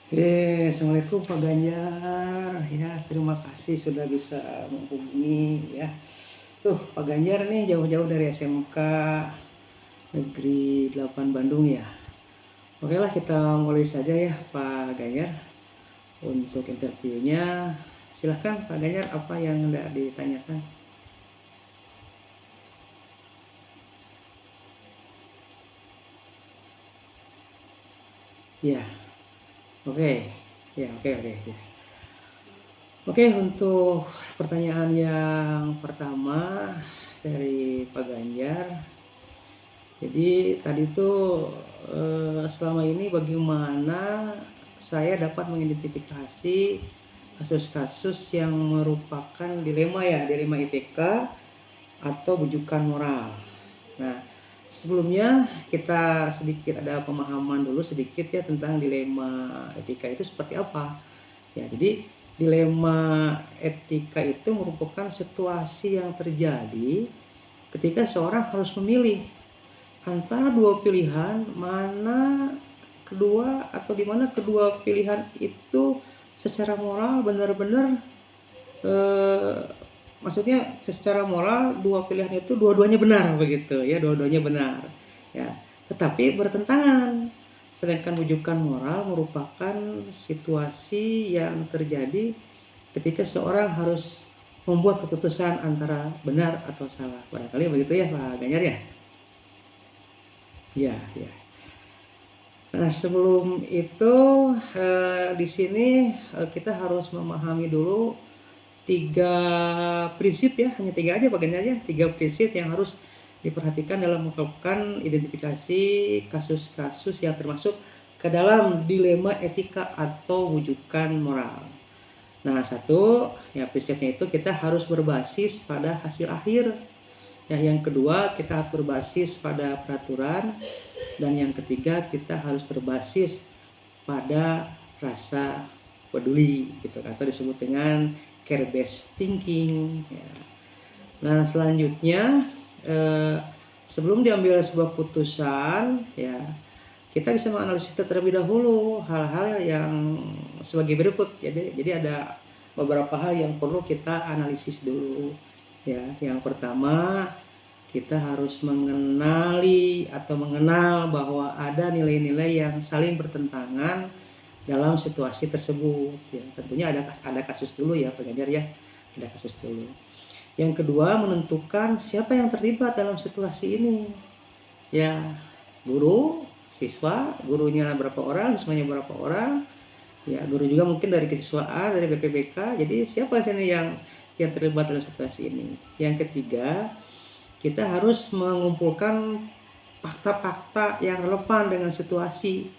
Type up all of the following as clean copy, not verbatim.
Assalamualaikum Pak Ganjar. Ya, terima kasih sudah bisa menghubungi ya. Pak Ganjar nih jauh-jauh dari SMK Negeri 8 Bandung ya. Oke lah kita mulai saja ya Pak Ganjar. Untuk interviewnya, silahkan Pak Ganjar apa yang hendak ditanyakan. Ya, oke. Ya, oke, oke. Ya. Oke, untuk pertanyaan yang pertama dari Pak Ganjar. Jadi tadi tuh selama ini bagaimana saya dapat mengidentifikasi kasus-kasus yang merupakan dilema etika atau bujukan moral. Nah, sebelumnya kita sedikit ada pemahaman dulu sedikit ya tentang dilema etika itu seperti apa. Ya, jadi dilema etika itu merupakan situasi yang terjadi ketika seorang harus memilih antara dua pilihan mana kedua atau di mana kedua pilihan itu secara moral benar-benar eh, maksudnya secara moral dua pilihan itu dua-duanya benar begitu ya, dua-duanya benar ya, tetapi bertentangan. Sedangkan rujukan moral merupakan situasi yang terjadi ketika seorang harus membuat keputusan antara benar atau salah. Barangkali begitu ya Pak Ganjar ya. Ya, ya. Nah, sebelum itu di sini kita harus memahami dulu tiga prinsip ya, hanya tiga aja bagian aja, tiga prinsip yang harus diperhatikan dalam melakukan identifikasi kasus-kasus yang termasuk ke dalam dilema etika atau wujukan moral. Nah, satu ya prinsipnya itu kita harus berbasis pada hasil akhir. Ya, yang kedua kita harus berbasis pada peraturan, dan yang ketiga kita harus berbasis pada rasa peduli gitu atau disebut dengan care based thinking ya. Nah, selanjutnya eh, sebelum diambil sebuah putusan ya, kita bisa menganalisis terlebih dahulu hal-hal yang sebagai berikut. Jadi ada beberapa hal yang perlu kita analisis dulu ya. Yang pertama, kita harus mengenali atau mengenal bahwa ada nilai-nilai yang saling bertentangan dalam situasi tersebut ya. Tentunya ada kasus dulu ya Pak Ganjar ya, ada kasus dulu. Yang kedua, menentukan siapa yang terlibat dalam situasi ini ya. Guru, siswa, gurunya berapa orang, siswanya berapa orang ya. Guru juga mungkin dari kesiswaan, dari BPBK. Jadi siapa sini yang terlibat dalam situasi ini. Yang ketiga, kita harus mengumpulkan fakta-fakta yang relevan dengan situasi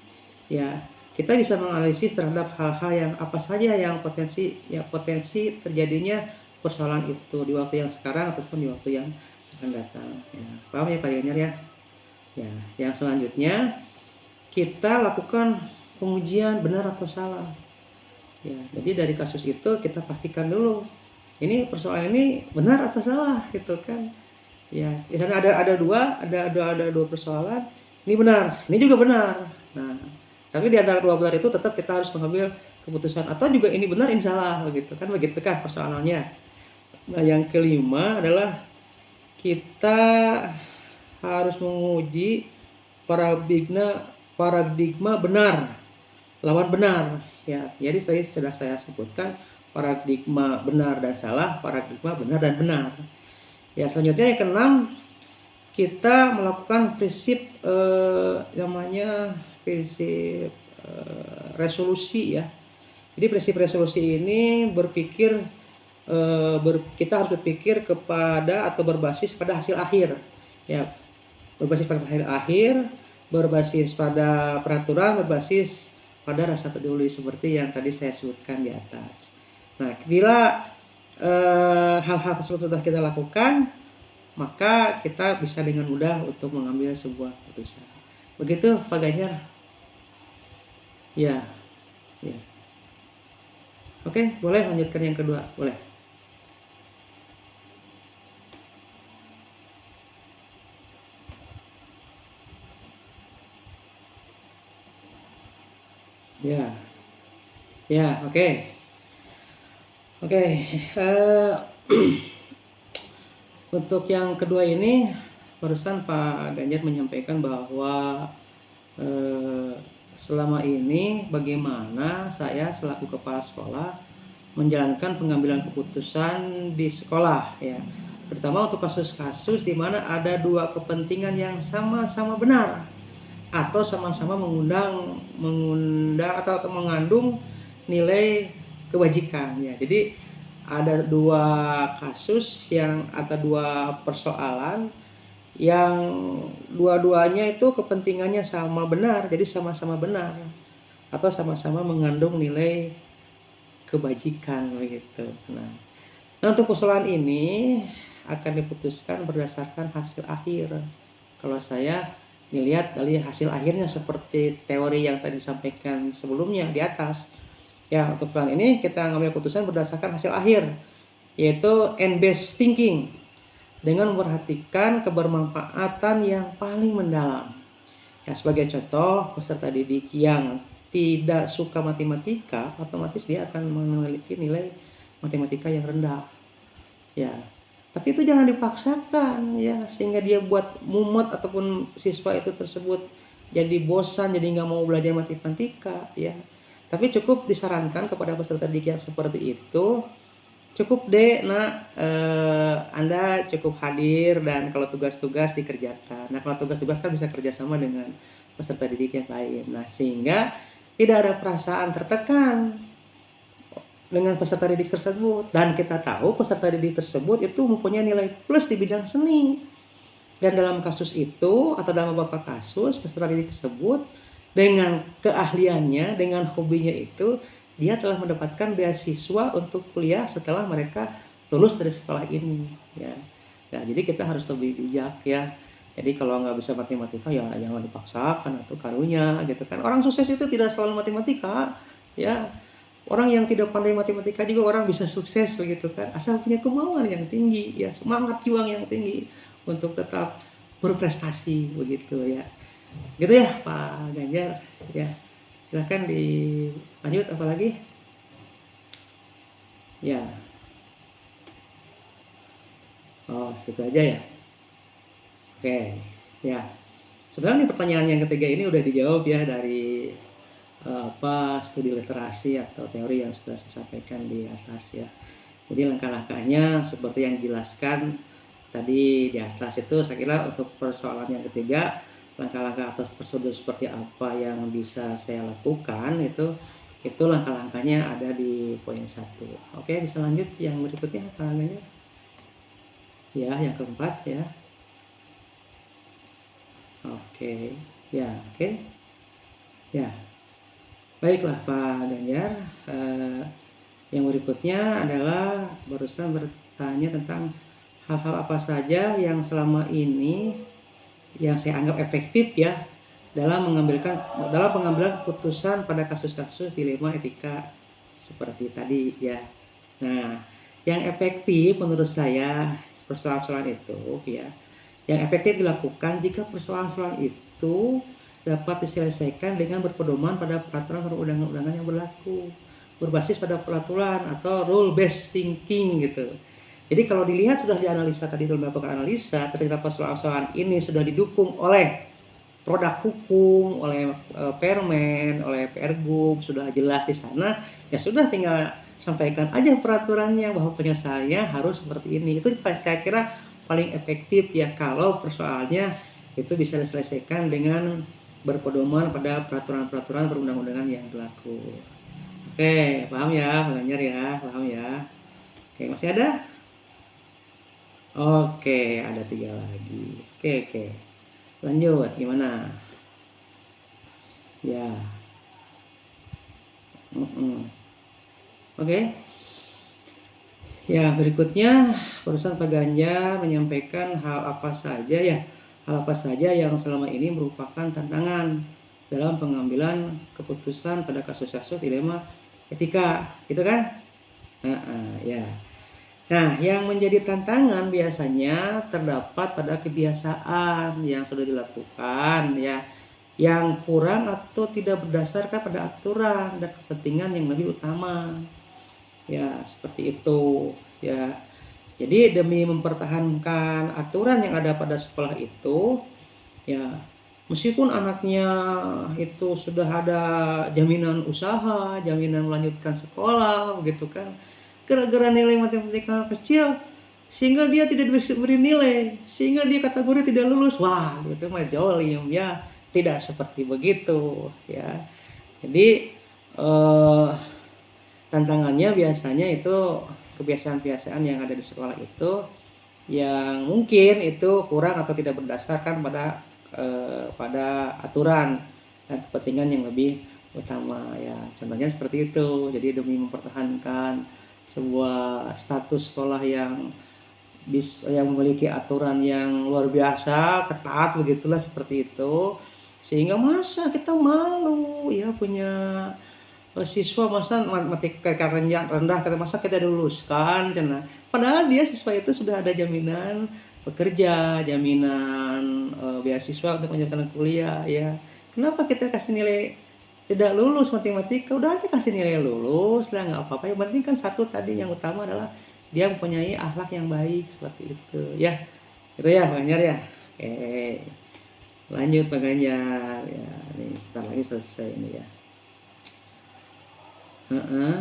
ya. Kita bisa menganalisis terhadap hal-hal yang apa saja yang potensi terjadinya persoalan itu di waktu yang sekarang ataupun di waktu yang akan datang ya. Paham ya Pak Yanyar ya. Ya, yang selanjutnya kita lakukan pengujian benar atau salah ya. Jadi dari kasus itu kita pastikan dulu ini persoalan ini benar atau salah gitu kan. Ya, di sana ada dua persoalan. Ini benar, ini juga benar. Nah, tapi di antara dua benar itu tetap kita harus mengambil keputusan atau juga ini benar ini salah begitu kan persoalannya. Nah, yang kelima adalah kita harus menguji paradigma benar lawan benar ya. Jadi tadi sudah saya sebutkan paradigma benar dan salah, paradigma benar dan benar. Ya, selanjutnya yang keenam, kita melakukan prinsip namanya prinsip resolusi ya. Jadi prinsip resolusi ini kita harus berpikir kepada atau berbasis pada hasil akhir ya. Berbasis pada hasil akhir, berbasis pada peraturan, berbasis pada rasa peduli seperti yang tadi saya sebutkan di atas. Nah, bila hal-hal tersebut sudah kita lakukan, maka kita bisa dengan mudah untuk mengambil sebuah keputusan. Begitu Pak Ganjar. Ya, ya. Oke, boleh lanjutkan yang kedua, boleh. Ya, Ya, oke. Oke, untuk yang kedua ini, barusan Pak Ganjar menyampaikan bahwa eh, selama ini bagaimana saya selaku kepala sekolah menjalankan pengambilan keputusan di sekolah ya, terutama untuk kasus-kasus di mana ada dua kepentingan yang sama-sama benar atau sama-sama mengundang atau mengandung nilai kebajikan ya. Jadi ada dua kasus yang atau dua persoalan yang dua-duanya itu kepentingannya sama benar, jadi sama-sama benar atau sama-sama mengandung nilai kebajikan begitu. Nah, untuk persoalan ini akan diputuskan berdasarkan hasil akhir. Kalau saya melihat dari hasil akhirnya seperti teori yang tadi disampaikan sebelumnya di atas. Ya, untuk persoalan ini kita ngambil keputusan berdasarkan hasil akhir, yaitu end-based thinking dengan memperhatikan kebermanfaatan yang paling mendalam. Ya, sebagai contoh, peserta didik yang tidak suka matematika, otomatis dia akan memiliki nilai matematika yang rendah. Ya, tapi itu jangan dipaksakan ya, sehingga dia buat mumet ataupun siswa itu tersebut jadi bosan, jadi nggak mau belajar matematika ya. Tapi cukup disarankan kepada peserta didik yang seperti itu, cukup deh nak, Anda cukup hadir dan kalau tugas-tugas dikerjakan. Nah, kalau tugas-tugas kan bisa kerjasama dengan peserta didik yang lain. Nah, sehingga tidak ada perasaan tertekan dengan peserta didik tersebut, dan kita tahu peserta didik tersebut itu mempunyai nilai plus di bidang seni, dan dalam kasus itu atau dalam beberapa kasus peserta didik tersebut dengan keahliannya, dengan hobinya itu, dia telah mendapatkan beasiswa untuk kuliah setelah mereka lulus dari sekolah ini ya. Nah, jadi kita harus lebih bijak ya. Jadi kalau nggak bisa matematika ya jangan dipaksakan atau karunya gitu kan. Orang sukses itu tidak selalu matematika ya. Orang yang tidak pandai matematika juga orang bisa sukses begitu kan, asal punya kemauan yang tinggi ya, semangat juang yang tinggi untuk tetap berprestasi begitu ya. Gitu ya Pak Ganjar ya. Silahkan dilanjut apalagi ya. Oh, situ aja ya. Oke ya, sebenarnya pertanyaan yang ketiga ini udah dijawab ya dari studi literasi atau teori yang sudah saya sampaikan di atas ya. Jadi langkah-langkahnya seperti yang dijelaskan tadi di atas itu, saya kira untuk persoalan yang ketiga, langkah-langkah atau prosedur seperti apa yang bisa saya lakukan itu langkah-langkahnya ada di poin 1. Oke, bisa lanjut yang berikutnya Pak Ganjar. Ya, yang keempat ya. Oke. Ya, oke. Ya. Baiklah Pak Ganjar, yang berikutnya adalah barusan bertanya tentang hal-hal apa saja yang selama ini yang saya anggap efektif ya dalam pengambilan keputusan pada kasus-kasus dilema etika seperti tadi ya. Nah, yang efektif menurut saya persoalan-persoalan itu ya, yang efektif dilakukan jika persoalan-persoalan itu dapat diselesaikan dengan berpedoman pada peraturan perundang-undangan yang berlaku, berbasis pada peraturan atau rule based thinking gitu. Jadi kalau dilihat sudah dianalisa tadi, dalam melakukan analisa ternyata persoalan-persoalan ini sudah didukung oleh produk hukum, oleh Permen, oleh Pergub, sudah jelas di sana, ya sudah tinggal sampaikan aja peraturannya bahwa penyelesaiannya harus seperti ini. Itu saya kira paling efektif ya, kalau persoalannya itu bisa diselesaikan dengan berpedoman pada peraturan-peraturan perundang-undangan yang berlaku. Oke, paham ya, Pak Ganjar ya, paham ya. Oke, masih ada? Oke, ada 3 lagi. Oke. Lanjut, gimana? Ya. Oke. Ya, berikutnya barusan Pak Ganjar menyampaikan hal apa saja yang selama ini merupakan tantangan dalam pengambilan keputusan pada kasus-kasus dilema etika, gitu kan? Ya. Nah, yang menjadi tantangan biasanya terdapat pada kebiasaan yang sudah dilakukan ya, yang kurang atau tidak berdasarkan pada aturan dan kepentingan yang lebih utama. Ya, seperti itu, ya. Jadi demi mempertahankan aturan yang ada pada sekolah itu, ya meskipun anaknya itu sudah ada jaminan usaha, jaminan melanjutkan sekolah, begitu kan. Gara-gara nilai matematika kecil, sehingga dia tidak bisa beri nilai, sehingga dia kategori tidak lulus. Wah, itu mah zolim ya. Tidak seperti begitu, ya. Jadi eh, tantangannya biasanya itu kebiasaan-kebiasaan yang ada di sekolah itu yang mungkin itu kurang atau tidak berdasarkan pada aturan dan kepentingan yang lebih utama, ya. Contohnya seperti itu. Jadi demi mempertahankan sebuah status sekolah yang memiliki aturan yang luar biasa ketat, begitulah, seperti itu, sehingga masa kita malu ya punya siswa, masa matematika rendah kita, masa kita luluskan cenah. Padahal dia siswa itu sudah ada jaminan bekerja, jaminan beasiswa untuk melanjutkan kuliah, ya. Kenapa kita kasih nilai tidak lulus matematika? Udah aja kasih nilai lulus lah, nggak apa-apa. Yang penting kan satu tadi, yang utama adalah dia mempunyai akhlak yang baik, seperti itu, ya. Itu ya Pak Ganjar ya. Oke, lanjut Pak Ganjar ya. Nih, bentar lagi selesai ini ya. Heeh.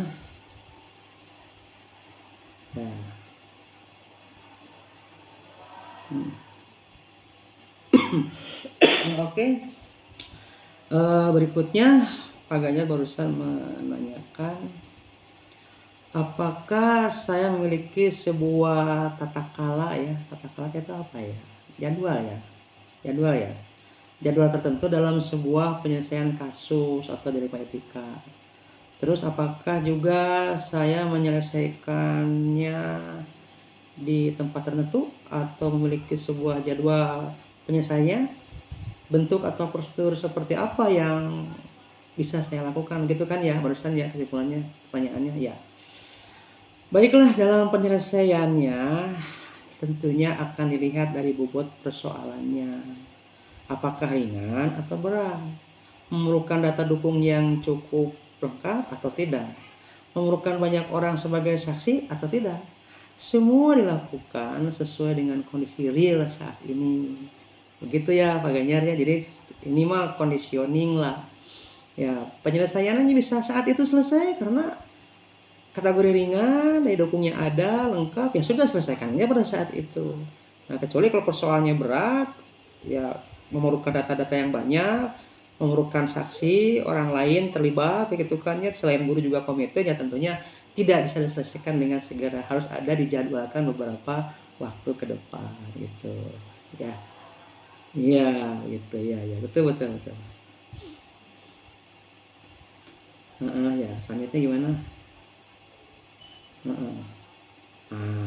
Ya. Oke. Berikutnya Pak Ganjar barusan menanyakan apakah saya memiliki sebuah tata kala ya. Tata kala itu apa ya? Jadwal ya. Jadwal ya. Jadwal tertentu dalam sebuah penyelesaian kasus atau dilema etika. Terus apakah juga saya menyelesaikannya di tempat tertentu atau memiliki sebuah jadwal penyelesaiannya, bentuk atau prosedur seperti apa yang bisa saya lakukan, gitu kan ya barusan ya kesimpulannya pertanyaannya ya. Baiklah, dalam penyelesaiannya tentunya akan dilihat dari bobot persoalannya. Apakah ringan atau berat? Memerlukan data dukung yang cukup lengkap atau tidak? Memerlukan banyak orang sebagai saksi atau tidak? Semua dilakukan sesuai dengan kondisi real saat ini. Begitu ya Pak Ganjar ya. Jadi ini mah conditioning lah. Ya, penyelesaiannya bisa saat itu selesai karena kategori ringan, daya dukungnya ada, lengkap, ya sudah, selesaikannya pada saat itu. Nah, kecuali kalau persoalannya berat, ya memerlukan data-data yang banyak, memerlukan saksi, orang lain terlibat, begitu kan ya, selain guru juga komite, ya tentunya tidak bisa diselesaikan dengan segera, harus ada dijadwalkan beberapa waktu ke depan gitu. Ya. Iya, gitu ya, ya, betul betul betul. Ya, selanjutnya gimana? Heeh.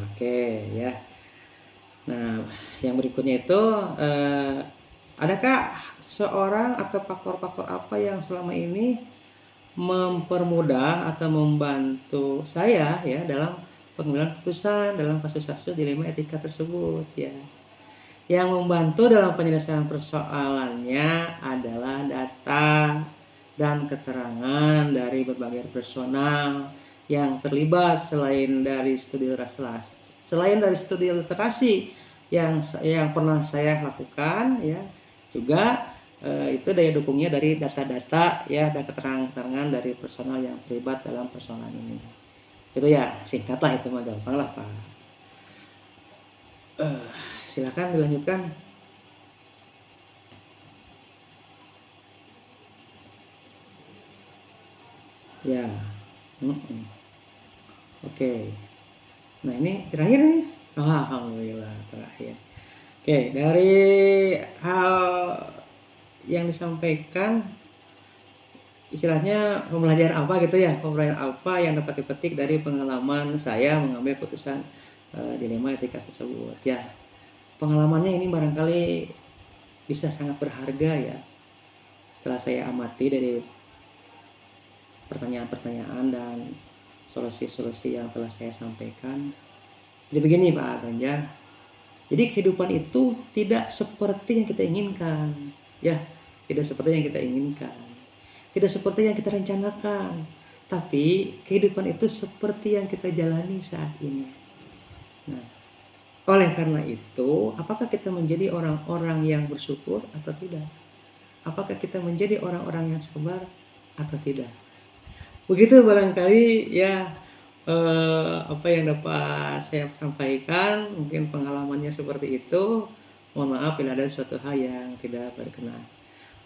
Oke ya. Nah, yang berikutnya itu adakah seorang atau faktor-faktor apa yang selama ini mempermudah atau membantu saya ya dalam pengambilan keputusan dalam kasus-kasus dilema etika tersebut ya. Yang membantu dalam penyelesaian persoalannya adalah data dan keterangan dari berbagai personal yang terlibat selain dari studi literasi yang pernah saya lakukan ya, juga itu daya dukungnya dari data-data ya dan keterangan-keterangan dari personal yang terlibat dalam persoalan ini. Itu ya, singkatlah, itu mah gampang lah Pak. Silakan dilanjutkan. Ya. Oke. Nah, ini terakhir nih. Alhamdulillah terakhir. Oke, dari hal yang disampaikan, istilahnya pembelajaran apa gitu ya, pembelajaran apa yang dapat dipetik dari pengalaman saya mengambil putusan dilema etika tersebut ya. Pengalamannya ini barangkali bisa sangat berharga ya setelah saya amati dari pertanyaan-pertanyaan dan solusi-solusi yang telah saya sampaikan. Jadi begini Pak Ganjar, jadi kehidupan itu tidak seperti yang kita inginkan ya. tidak seperti yang kita inginkan, tidak seperti yang kita rencanakan, tapi kehidupan itu seperti yang kita jalani saat ini. Nah, oleh karena itu, apakah kita menjadi orang-orang yang bersyukur atau tidak? Apakah kita menjadi orang-orang yang sabar atau tidak? Begitu barangkali ya, apa yang dapat saya sampaikan, mungkin pengalamannya seperti itu. Mohon maaf bila ada suatu hal yang tidak berkenan.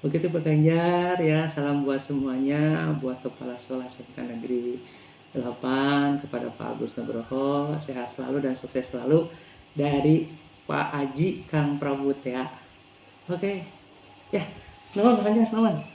Begitu Pak Ganjar ya, salam buat semuanya, buat Kepala Sekolah SMK Negeri 8, kepada Pak Agus Nugroho, sehat selalu dan sukses selalu dari Pak Aji Kang Prabut ya. Oke, ya, nuhun Pak Ganjar, nuhun.